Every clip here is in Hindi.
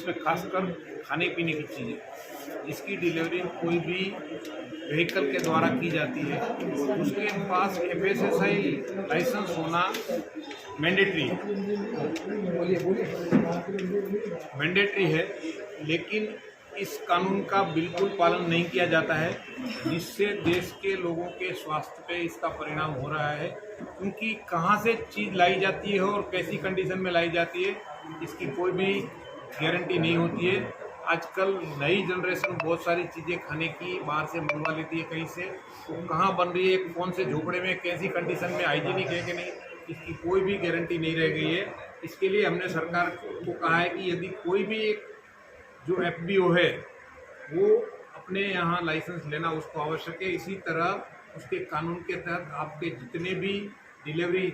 इसमें खासकर खाने पीने की चीज़ें, इसकी डिलीवरी कोई भी व्हीकल के द्वारा की जाती है, उसके पास FSSAI लाइसेंस होना मैंडेटरी है, लेकिन इस कानून का बिल्कुल पालन नहीं किया जाता है, जिससे देश के लोगों के स्वास्थ्य पे इसका परिणाम हो रहा है। क्योंकि कहाँ से चीज़ लाई जाती है और कैसी कंडीशन में लाई जाती है, इसकी कोई भी गारंटी नहीं होती है। आजकल नई जनरेशन बहुत सारी चीज़ें खाने की बाहर से मंगवा लेती है कहीं से, तो कहाँ बन रही है, कौन से झोपड़े में, कैसी कंडीशन में, हाइजीनिक है कि नहीं, इसकी कोई भी गारंटी नहीं रह गई है। इसके लिए हमने सरकार को कहा है कि यदि कोई भी एक जो FBO है वो अपने यहाँ लाइसेंस लेना उसको आवश्यक है। इसी तरह उसके कानून के तहत आपके जितने भी डिलीवरी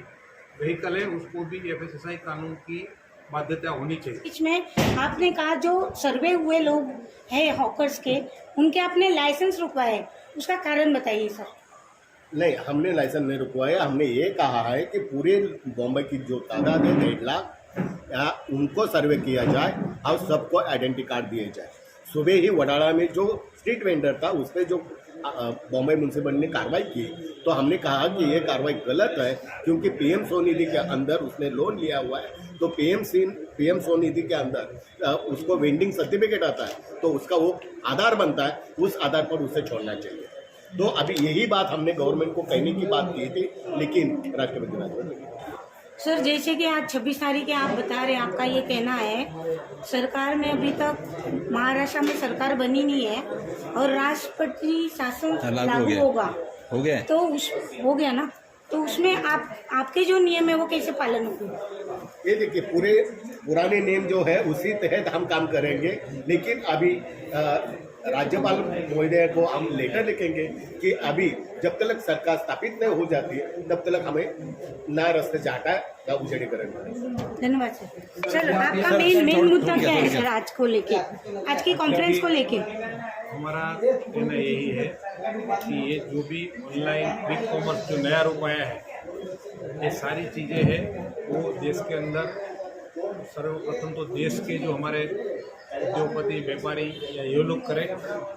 व्हीकल है उसको भी FSSAI कानून की बाध्यता होनी चाहिए। इसमें आपने कहा जो सर्वे हुए लोग हैं हॉकर्स के, उनके आपने लाइसेंस रुकवाए, उसका कारण बताइए सर। नहीं, हमने लाइसेंस नहीं रुकवाया। हमने ये कहा है कि पूरे बॉम्बे की जो तादाद है 1.5 लाख, उनको सर्वे किया जाए और सबको आइडेंटिटी कार्ड दिए जाए। सुबह ही वडाला में जो स्ट्रीट वेंडर था उस पर जो बॉम्बे म्यूनसिपल ने कार्रवाई की, तो हमने कहा कि ये कार्रवाई गलत है, क्योंकि PM स्वनिधि के अंदर उसने लोन लिया हुआ है, तो PM स्वनिधि के अंदर उसको वेंडिंग सर्टिफिकेट आता है, तो उसका वो आधार बनता है, उस आधार पर उसे छोड़ना चाहिए। तो अभी यही बात हमने गवर्नमेंट को कहने की बात की थी, लेकिन राष्ट्रपति राजवट। सर जैसे कि आज 26 तारीख है, आप बता रहे हैं, आपका ये कहना है सरकार में अभी तक महाराष्ट्र में सरकार बनी नहीं है और राष्ट्रपति शासन लागू होगा, हो गया तो हो गया ना, तो उसमें आपके जो नियम है वो कैसे पालन होंगे? ये देखिए, पूरे पुराने नियम जो है उसी तहत हम काम करेंगे, लेकिन अभी राज्यपाल महोदय को हम लेटर लिखेंगे कि अभी जब तक सरकार स्थापित नहीं हो जाती है तब तक हमें नए रास्ते से हटा या उजड़ी करेंगे। धन्यवाद सर। सर आपका मेन मुद्दा क्या है सर आज को लेके, आज की कॉन्फ्रेंस को लेके? हमारा कहना यही है कि ये जो भी ऑनलाइन बिग कॉमर्स जो नया रूप आया है, ये सारी चीज़ें हैं वो देश के अंदर सर्वप्रथम तो देश के जो हमारे उद्योगपति, व्यापारी या ये लोग करें,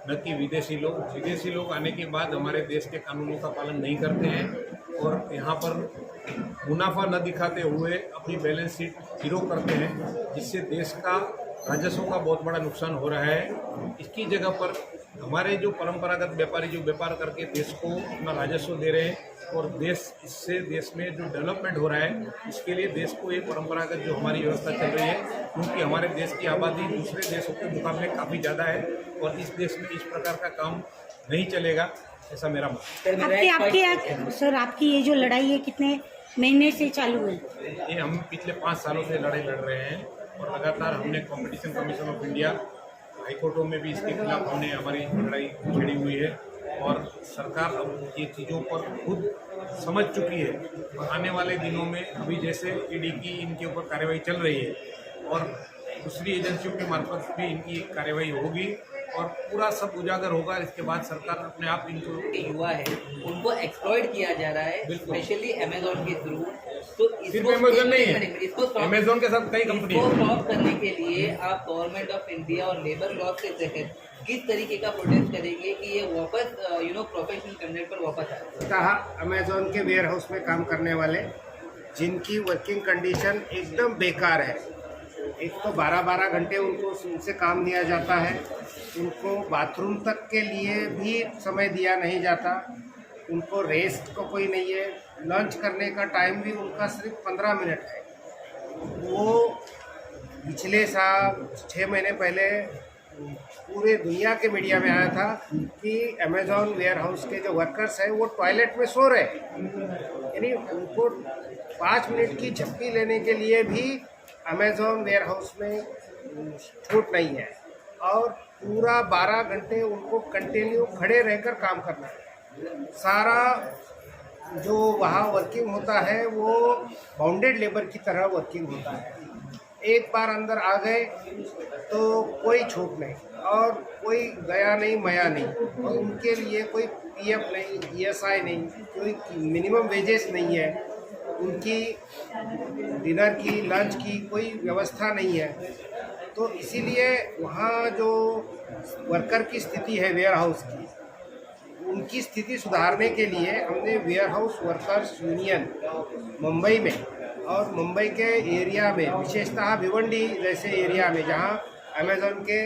न कि विदेशी लोग। विदेशी लोग आने के बाद हमारे देश के कानूनों का पालन नहीं करते हैं और यहाँ पर मुनाफा न दिखाते हुए अपनी बैलेंस शीट जीरो करते हैं, जिससे देश का राजस्व का बहुत बड़ा नुकसान हो रहा है। इसकी जगह पर हमारे जो परंपरागत व्यापारी जो व्यापार करके देश को अपना राजस्व दे रहे हैं और इससे देश में जो डेवलपमेंट हो रहा है, इसके लिए देश को ये परंपरागत जो हमारी व्यवस्था चल रही है, क्योंकि हमारे देश की आबादी दूसरे देशों के मुकाबले काफ़ी ज़्यादा है और इस देश में इस प्रकार का काम नहीं चलेगा, ऐसा मेरा मत है। सर आपकी ये जो लड़ाई है कितने महीने से चालू है? ये हम पिछले 5 सालों से लड़ाई लड़ रहे हैं और लगातार हमने कॉम्पिटिशन कमीशन ऑफ इंडिया, हाईकोर्टों में भी इसके खिलाफ हमने हमारी लड़ाई छेड़ी हुई है और सरकार अब ये चीज़ों पर खुद समझ चुकी है और आने वाले दिनों में अभी जैसे ED की इनके ऊपर कार्रवाई चल रही है और दूसरी एजेंसियों के मार्फत भी इनकी कार्रवाई होगी और पूरा सब उजागर होगा। इसके बाद सरकार अपने आप इनको युवा है उनको एक्सप्लॉइट किया जा रहा है, स्पेशली अमेजोन के थ्रू। तो सिर्फ अमेजोन नहीं है, अमेजोन के साथ कई कंपनी को स्टॉप करने के लिए आप गवर्नमेंट ऑफ इंडिया और लेबर लॉ के तहत किस तरीके का प्रोटेस्ट करेंगे कि ये वापस प्रोफेशनल कंडक्ट पर वापस आए? कहा अमेजोन के वेयर हाउस में काम करने वाले जिनकी वर्किंग कंडीशन एकदम बेकार है, एक तो 12-12 घंटे उनसे काम दिया जाता है, उनको बाथरूम तक के लिए भी समय दिया नहीं जाता, उनको रेस्ट को कोई नहीं है, लंच करने का टाइम भी उनका सिर्फ 15 मिनट है। वो पिछले साल 6 महीने पहले पूरे दुनिया के मीडिया में आया था कि अमेजॉन वेयर हाउस के जो वर्कर्स हैं वो टॉयलेट में सो रहे, यानी उनको 5 मिनट की झपकी लेने के लिए भी अमेजॉन वेयर हाउस में छूट नहीं है और पूरा 12 घंटे उनको कंटिन्यू खड़े रहकर काम करना है। सारा जो वहाँ वर्किंग होता है वो बाउंडेड लेबर की तरह वर्किंग होता है। एक बार अंदर आ गए तो कोई छूट नहीं और कोई गया नहीं मया नहीं, और उनके लिए कोई PF नहीं, ESI नहीं, कोई मिनिमम वेजेस नहीं है, उनकी डिनर की, लंच की कोई व्यवस्था नहीं है। तो इसीलिए वहाँ जो वर्कर की स्थिति है वेयर हाउस की, उनकी स्थिति सुधारने के लिए हमने warehouse workers union Mumbai में और मुंबई के एरिया में, विशेषतः भिवंडी जैसे एरिया में जहाँ अमेज़न के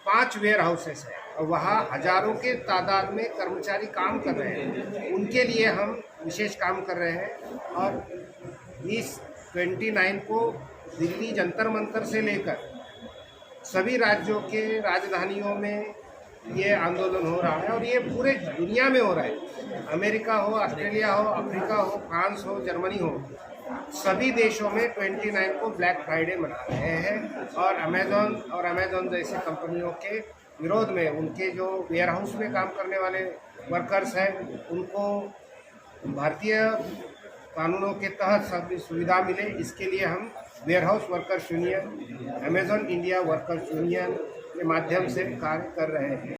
5 वेयर हाउसेस हैं और वहाँ हजारों के तादाद में कर्मचारी काम कर रहे हैं, उनके लिए हम विशेष काम कर रहे हैं। और इस 29 को दिल्ली जंतर मंतर से लेकर सभी राज्यों के राजधानियों में ये आंदोलन हो रहा है और ये पूरे दुनिया में हो रहा है। अमेरिका हो, ऑस्ट्रेलिया हो, अफ्रीका हो, फ्रांस हो, जर्मनी हो, सभी देशों में 29 को ब्लैक फ्राइडे मना रहे हैं। और अमेज़न जैसी कंपनियों के विरोध में उनके जो वेयर हाउस में काम करने वाले वर्कर्स हैं उनको भारतीय कानूनों के तहत सभी सुविधा मिले, इसके लिए हम warehouse workers union, Amazon India workers union के माध्यम से कार्य कर रहे हैं।